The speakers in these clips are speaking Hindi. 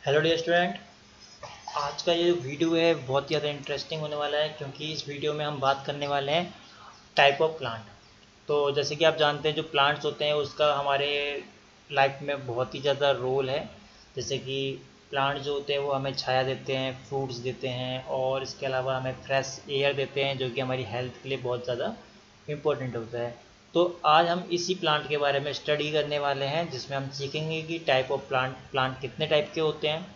Hello dear student. आज का ये जो वीडियो है बहुत ज़्यादा इंटरेस्टिंग होने वाला है क्योंकि इस वीडियो में हम बात करने वाले हैं टाइप ऑफ प्लांट। तो जैसे कि आप जानते हैं जो प्लांट्स होते हैं उसका हमारे लाइफ में बहुत ही ज़्यादा रोल है। जैसे कि प्लांट जो होते हैं वो हमें छाया देते हैं, फ्रूट्स देते हैं और इसके अलावा हमें फ्रेश एयर देते हैं जो कि हमारी हेल्थ के लिए बहुत ज़्यादा इम्पोर्टेंट होता है। तो आज हम इसी प्लांट के बारे में स्टडी करने वाले हैं जिसमें हम सीखेंगे कि टाइप ऑफ प्लांट कितने टाइप के होते हैं।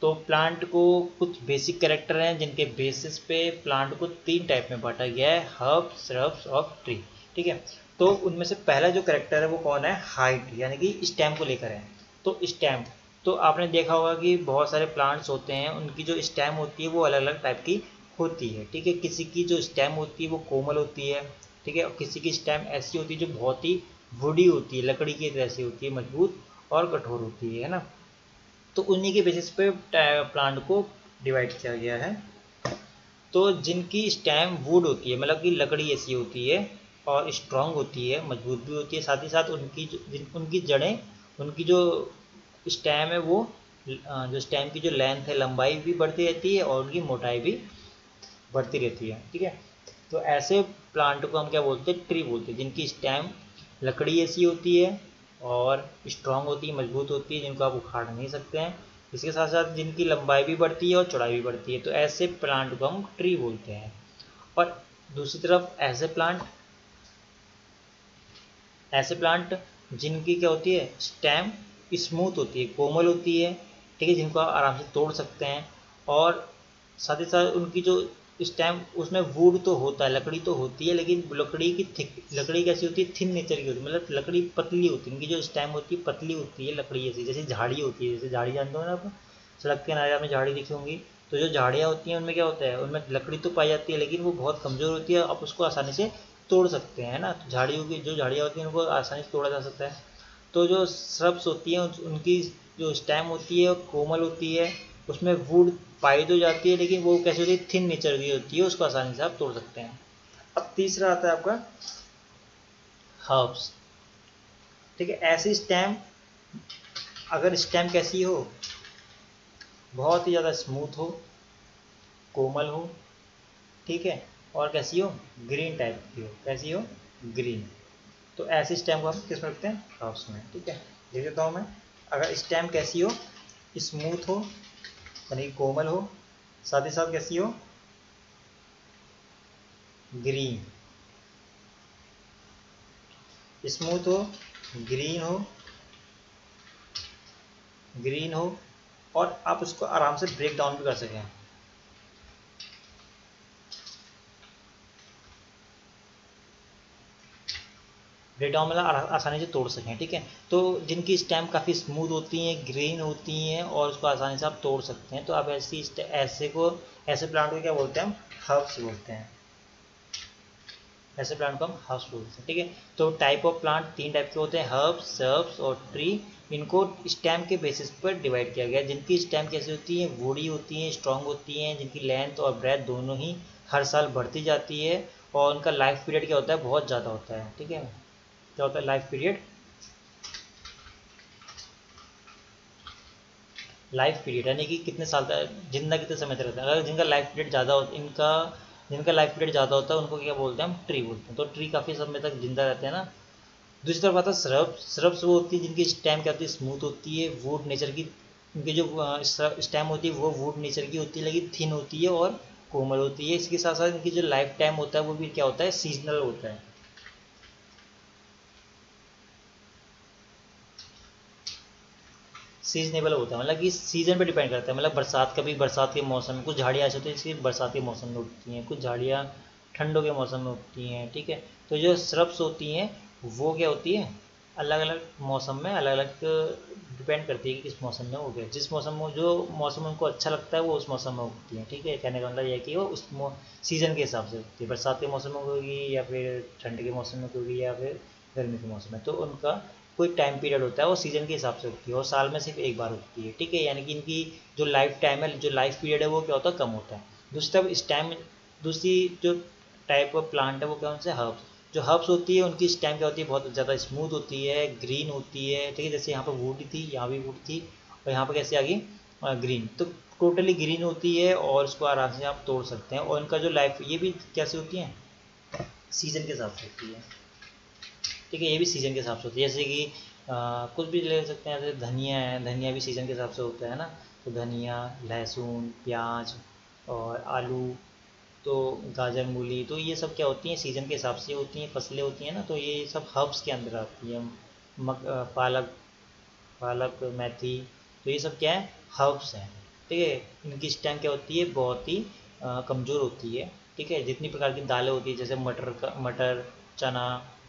तो प्लांट को कुछ बेसिक कैरेक्टर हैं जिनके बेसिस पे प्लांट को तीन टाइप में बांटा गया है, हर्ब, श्रब्स और ट्री। ठीक है। तो उनमें से पहला जो कैरेक्टर है वो कौन है, हाइट, यानी कि स्टेम को लेकर है। तो स्टेम, तो आपने देखा होगा कि बहुत सारे प्लांट्स होते हैं उनकी जो स्टेम होती है वो अलग अलग टाइप की होती है। ठीक है। किसी की जो स्टेम होती है वो कोमल होती है। ठीक है। और किसी की स्टेम ऐसी होती है जो बहुत ही वुडी होती है, लकड़ी की जैसी होती है, मजबूत और कठोर होती है ना। तो उन्हीं के बेसिस पे प्लांट को डिवाइड किया गया है। तो जिनकी स्टेम वुड होती है, मतलब कि लकड़ी ऐसी होती है और स्ट्रांग होती है, मजबूत भी होती है, साथ ही साथ उनकी जड़ें, उनकी जो स्टेम है वो जो स्टेम की जो लेंथ है, लंबाई भी बढ़ती रहती है और उनकी मोटाई भी बढ़ती रहती है। ठीक है। तो ऐसे प्लांट को हम क्या बोलते हैं, ट्री बोलते हैं, जिनकी स्टेम लकड़ी ऐसी होती है और स्ट्रांग होती है, मजबूत होती है, जिनको आप उखाड़ नहीं सकते हैं। इसके साथ साथ जिनकी लंबाई भी बढ़ती है और चौड़ाई भी बढ़ती है, तो ऐसे प्लांट को हम ट्री बोलते हैं। और दूसरी तरफ ऐसे प्लांट जिनकी क्या होती है, स्टेम स्मूथ होती है, कोमल होती है। ठीक है। जिनको आप आराम से तोड़ सकते हैं। और साथ ही साथ उनकी जो स्टेम, उसमें वुड तो होता है, लकड़ी तो होती है, लेकिन लकड़ी की थिक, लकड़ी कैसी होती है, थिन नेचर की होती है, मतलब लकड़ी पतली होती है। उनकी जो स्टेम होती है पतली होती है, लकड़ी जैसी, जैसे झाड़ी होती है, जैसे झाड़ी जानते हो ना आप, सड़क के किनारे आपने झाड़ी देखी होंगी। तो जो झाड़ियाँ होती हैं उनमें क्या होता है, उनमें लकड़ी तो पाई जाती है लेकिन वो बहुत कमज़ोर होती है, आप उसको आसानी से तोड़ सकते हैं ना। तो झाड़ियों की जो झाड़ियाँ होती हैं उनको आसानी से तोड़ा जा सकता है। तो जो श्रब्स होती हैं उनकी जो स्टेम होती है कोमल होती है, उसमें वुड पाई तो जाती है लेकिन वो कैसी होती है, थिन नेचर की होती है, उसको आसानी से आप तोड़ सकते हैं। अब तीसरा आता है आपका हर्ब्स। ठीक है। ऐसी स्टेम, अगर स्टेम कैसी हो, बहुत ही ज़्यादा स्मूथ हो, कोमल हो, ठीक है, और कैसी हो, ग्रीन टाइप की हो, कैसी हो, ग्रीन। तो ऐसी स्टेम को हम किस में रखते हैं, हर्ब्स में। ठीक है। देख देता हूँ मैं। अगर स्टेम कैसी हो, स्मूथ हो, यानी कोमल हो, साथ ही साथ कैसी हो, ग्रीन, स्मूथ हो, ग्रीन हो, ग्रीन हो, और आप उसको आराम से ब्रेक डाउन भी कर सकें। ब्रेक डाउन मतलब आसानी से तोड़ सकें। ठीक है। तो जिनकी स्टेम काफ़ी स्मूथ होती हैं, ग्रीन होती हैं और उसको आसानी से आप तोड़ सकते हैं, तो आप ऐसे प्लांट को क्या बोलते हैं, हम हर्ब्स बोलते हैं। ऐसे प्लांट को हम हर्ब्स बोलते हैं। ठीक है। तो टाइप ऑफ प्लांट तीन टाइप के होते हैं, हर्ब्स, सर्ब्स और ट्री। इनको स्टेम के बेसिस पर डिवाइड किया गया है। जिनकी स्टेम कैसी होती है, वुडी होती हैं, स्ट्रांग होती हैं, जिनकी लेंथ और ब्रेथ दोनों ही हर साल बढ़ती जाती है और उनका लाइफ पीरियड क्या होता है, बहुत ज़्यादा होता है। ठीक है। क्या होता है लाइफ पीरियड, लाइफ पीरियड यानी कि कितने साल तक जिंदा, कितने समय तक रहता है। अगर जिनका लाइफ पीरियड ज़्यादा हो, इनका जिनका लाइफ पीरियड ज़्यादा होता है उनको क्या बोलते हैं, हम ट्री बोलते हैं। तो ट्री काफ़ी समय तक जिंदा रहते हैं ना। दूसरी तरफ आता है श्रब्स वो होती है जिनकी स्टेम क्या होती है, स्मूथ होती है, वुड नेचर की। उनकी जो स्टेम होती है वो वुड नेचर की होती है लेकिन थिन होती है और कोमल होती है। इसके साथ साथ इनकी जो लाइफ टाइम होता है वो भी क्या होता है, सीजनल होता है। सीजनेबल होता है, मतलब कि सीजन पे डिपेंड करता है। मतलब बरसात, कभी बरसात के मौसम में कुछ झाड़ियाँ ऐसी होती हैं सिर्फ बरसात के मौसम में उगती हैं, कुछ झाड़ियाँ ठंडों के मौसम में उगती हैं। ठीक है। तो जो श्रब्स होती हैं वो क्या होती है, अलग अलग मौसम में अलग अलग डिपेंड करती है कि किस मौसम में उगे, जिस मौसम में जो मौसम उनको अच्छा लगता है वो उस मौसम में उगती हैं। ठीक है। कहने का मतलब यह है कि वो उस सीज़न के हिसाब से उगती है, बरसात के मौसम में उगेगी या फिर ठंड के मौसम में उगेगी या फिर गर्मी के मौसम में। तो उनका कोई टाइम पीरियड होता है, वो सीज़न के हिसाब से उगती है और साल में सिर्फ एक बार उगती है। ठीक है। यानी कि इनकी जो लाइफ टाइम है, जो लाइफ पीरियड है वो क्या होता है, कम होता है। दूसरी तरफ स्टेम, दूसरी जो टाइप ऑफ प्लांट है वो क्या उनसे हर्ब्स। जो हर्ब्स होती है उनकी स्टेम क्या होती है, बहुत ज़्यादा स्मूथ होती है, ग्रीन होती है। ठीक है। जैसे यहाँ पर वुड थी, यहाँ भी वुड थी, और यहाँ पर कैसे आ गई, ग्रीन, तो टोटली ग्रीन होती है और उसको आराम से आप तोड़ सकते हैं। और इनका जो लाइफ ये भी कैसे होती है, सीजन के हिसाब से होती है, ठीक है। ये भी सीजन के हिसाब से होती है, जैसे कि कुछ भी ले सकते हैं, जैसे धनिया है, धनिया भी सीजन के हिसाब से होता है ना। तो धनिया, लहसुन, प्याज और आलू, तो गाजर, मूली, तो ये सब क्या होती हैं, सीजन के हिसाब से होती हैं, फसलें होती हैं ना। तो ये सब हर्ब्स के अंदर आती हैं। पालक, पालक, मेथी, तो ये सब क्या है, हर्ब्स हैं, ठीक है। इनकी स्टेम क्या होती है, बहुत ही कमज़ोर होती है, ठीक है। जितनी प्रकार की दालें होती है, जैसे मटर, चना,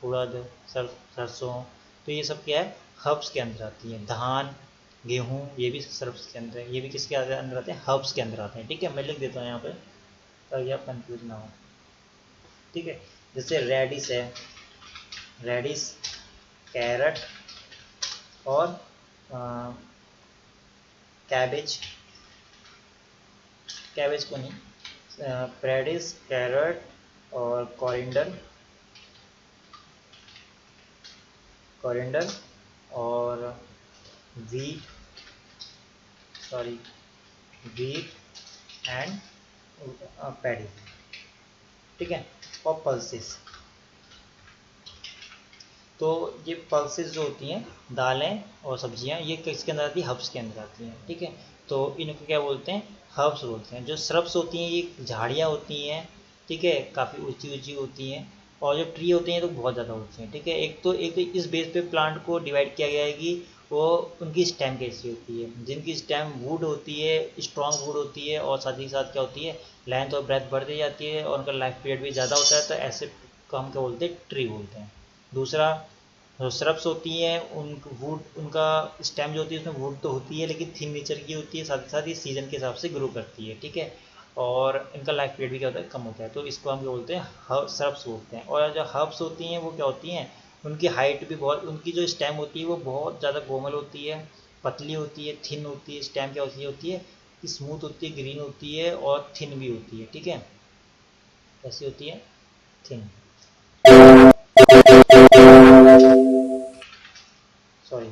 उड़द, सरसों, तो ये सब क्या है, हर्ब्स के अंदर आती है। धान, गेहूँ, ये भी हर्ब्स के अंदर है। ये भी किसके अंदर आते हैं, हर्ब्स के अंदर आते हैं, ठीक है। मैं लिख देता हूँ यहाँ पे ताकि आप कंफ्यूज ना हो, ठीक है। जैसे रेडिस है, रेडिस, कैरेट और कैबेज, कैबेज को नहीं, रेडिस, कैरेट और कोरिएंडर, कोरिएंडर और wheat, sorry, wheat and paddy, ठीक है। और पल्सेस, तो ये पल्सेस जो होती हैं, दालें और सब्जियां, ये किसके अंदर आती है, हर्ब्स के अंदर आती हैं, ठीक है। तो इनको क्या बोलते हैं, हर्ब्स बोलते हैं। जो श्रब्स होती हैं ये झाड़ियाँ होती हैं, ठीक है, काफ़ी ऊंची ऊंची होती हैं। और जो ट्री होते हैं तो बहुत ज़्यादा होती हैं, ठीक है। एक तो इस बेस पे प्लांट को डिवाइड किया गया है कि वो उनकी स्टेम कैसी होती है। जिनकी स्टेम वुड होती है, स्ट्रॉन्ग वुड होती है, और साथ ही साथ क्या होती है, लेंथ और ब्रेथ बढ़ती जाती है, और उनका लाइफ पीरियड भी ज़्यादा होता है, तो ऐसे को हम क्या बोलते हैं, ट्री बोलते हैं। दूसरा, जो श्रब्स होती हैं, उन वुड, उनका स्टेम जो होती है उसमें वुड तो होती है, लेकिन थिन नेचर की होती है, साथ ही साथ ये सीजन के हिसाब से ग्रो करती है, ठीक है। और इनका लाइफ पीरियड भी क्या होता है, कम होता है, तो इसको हम क्या बोलते हैं, श्रब्स बोलते हैं। और जो हर्ब्स होती हैं वो क्या होती हैं, उनकी हाइट भी बहुत, उनकी जो स्टेम होती है वो बहुत ज़्यादा कोमल होती है, पतली होती है, थिन होती है। स्टेम क्या होती है, स्मूथ होती है, ग्रीन होती है और थिन भी होती है, ठीक है। कैसी होती है, थिन, सॉरी,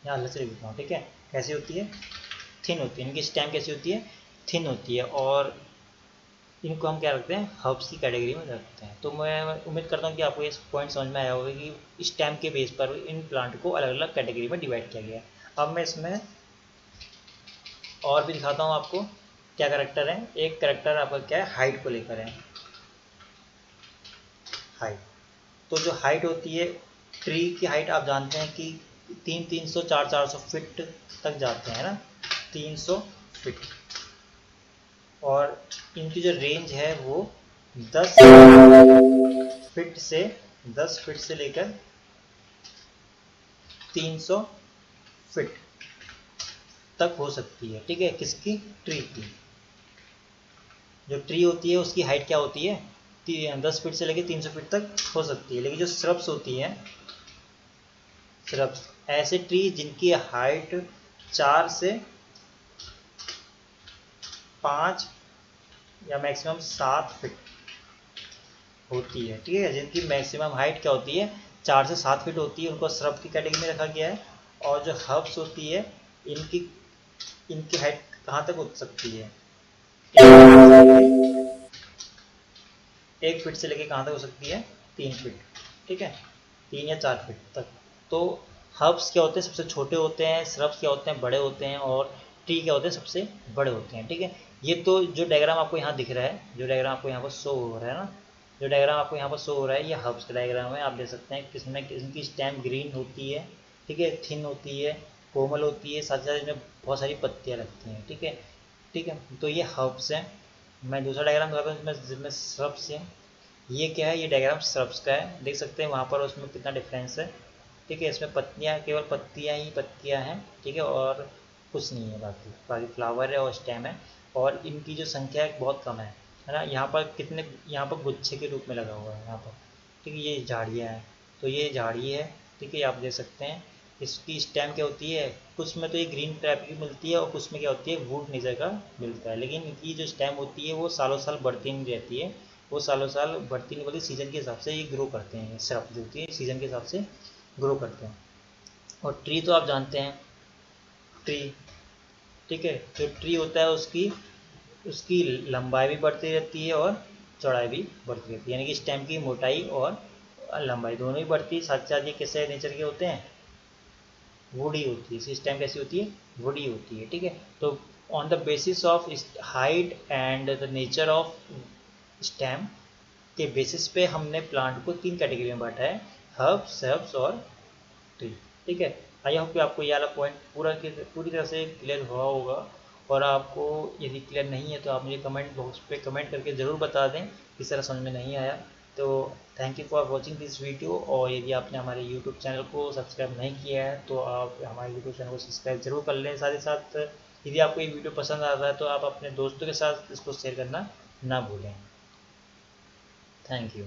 यहाँ अलग से लिख देता हूँ, ठीक है। कैसी होती है, थिन होती है। इनकी स्टेम कैसी होती है, थिन होती है। और इनको हम क्या रखते हैं, हर्ब्स की कैटेगरी में रखते हैं। तो मैं उम्मीद करता हूँ कि आपको ये पॉइंट समझ में आया होगा कि स्टेम के बेस पर इन प्लांट को अलग अलग कैटेगरी में डिवाइड किया गया है। अब मैं इसमें और भी दिखाता हूँ आपको क्या करेक्टर है। एक करेक्टर आपका क्या है, हाइट को लेकर है, हाइट। तो जो हाइट होती है, ट्री की हाइट आप जानते हैं कि 300 400 फीट तक जाते हैं ना, 300 फीट। और इनकी जो रेंज है वो 10 फीट से 10 फीट से लेकर 300 फीट तक हो सकती है, ठीक है। किसकी, ट्री की। जो ट्री होती है उसकी हाइट क्या होती है, 10 फीट से लेकर 300 फीट तक हो सकती है। लेकिन जो श्रब्स होती हैं, श्रब्स ऐसे ट्री जिनकी हाइट 4 से 5 या मैक्सिमम 7 फीट होती है, ठीक है। जिनकी मैक्सिमम हाइट क्या होती है, 4 से 7 फीट होती है, उनको श्रब की कैटेगरी में रखा गया है। और जो हर्ब्स होती है, इनकी इनकी हाइट कहाँ तक हो सकती है, 1 फीट से लेके कहाँ तक हो सकती है, 3 फीट, ठीक है, 3 या 4 फीट तक। तो हर्ब्स क्या होते हैं, सबसे छोटे होते हैं, श्रब्स क्या होते हैं, बड़े होते हैं, और ट्री क्या होते हैं, सबसे बड़े होते हैं, ठीक है। ये तो जो डायग्राम आपको यहाँ दिख रहा है, जो डायग्राम आपको यहाँ पर शो हो रहा है ना, जो डायग्राम आपको यहाँ पर शो हो रहा है, ये हर्ब्स का डायग्राम है। आप देख सकते हैं किसमें इनकी स्टेम ग्रीन होती है, ठीक है, थिन होती है, कोमल होती है, साथ साथ इसमें बहुत सारी पत्तियाँ लगती हैं, ठीक है, ठीक है। तो ये हर्ब्स हैं। मैं दूसरा डायग्राम दिखाता हूँ जिसमें श्रब्स हैं। ये क्या है, ये डायग्राम श्रब्स का है, देख सकते हैं वहाँ पर उसमें कितना डिफरेंस है, ठीक है। इसमें पत्तियाँ, केवल पत्तियाँ ही पत्तियाँ हैं, ठीक है, और कुछ नहीं है, बाकी बाकी फ्लावर है और स्टेम है। और इनकी जो संख्या है बहुत कम है ना। यहाँ पर कितने, यहाँ पर गुच्छे के रूप में लगा हुआ है यहाँ पर, ठीक है। ये झाड़ियाँ हैं, तो ये झाड़ी है, ठीक है, आप देख सकते हैं। इसकी स्टेम क्या होती है, कुछ में तो ये ग्रीन टाइप की मिलती है और कुछ में क्या होती है, वुड नेचर का मिलता है। लेकिन इनकी जो स्टेम होती है वो सालों साल बढ़ती नहीं रहती है, वो सालों साल बढ़ती नहीं, बल्कि सीजन के हिसाब से ये ग्रो करते हैं। श्रब जो होती है सीजन के हिसाब से ग्रो करते हैं। और ट्री तो आप जानते हैं, ट्री, ठीक है। जो ट्री होता है उसकी उसकी लंबाई भी बढ़ती रहती है और चौड़ाई भी बढ़ती रहती है, यानी कि स्टेम की मोटाई और लंबाई दोनों ही बढ़ती है। साथ साथ ये कैसे नेचर के होते हैं, वुडी होती है, इसकी स्टेम कैसी होती है, वुडी होती है, ठीक है। तो on the basis of height and the nature of stem के बेसिस पे हमने प्लांट को 3 कैटेगरी में बांटा है, हर्ब्स, सर्ब्स और ट्री, ठीक है। आई होप कि आपको ये वाला पॉइंट पूरी तरह से क्लियर हुआ होगा। और आपको यदि क्लियर नहीं है तो आप मुझे कमेंट बॉक्स पे कमेंट करके ज़रूर बता दें किस तरह समझ में नहीं आया। तो thank you for watching this video. और यदि आपने हमारे यूट्यूब चैनल को सब्सक्राइब नहीं किया है तो आप हमारे यूट्यूब चैनल को सब्सक्राइब जरूर कर लें। साथ ही साथ यदि आपको ये वीडियो पसंद आता है तो आप अपने दोस्तों के साथ इसको शेयर करना ना भूलें। Thank you.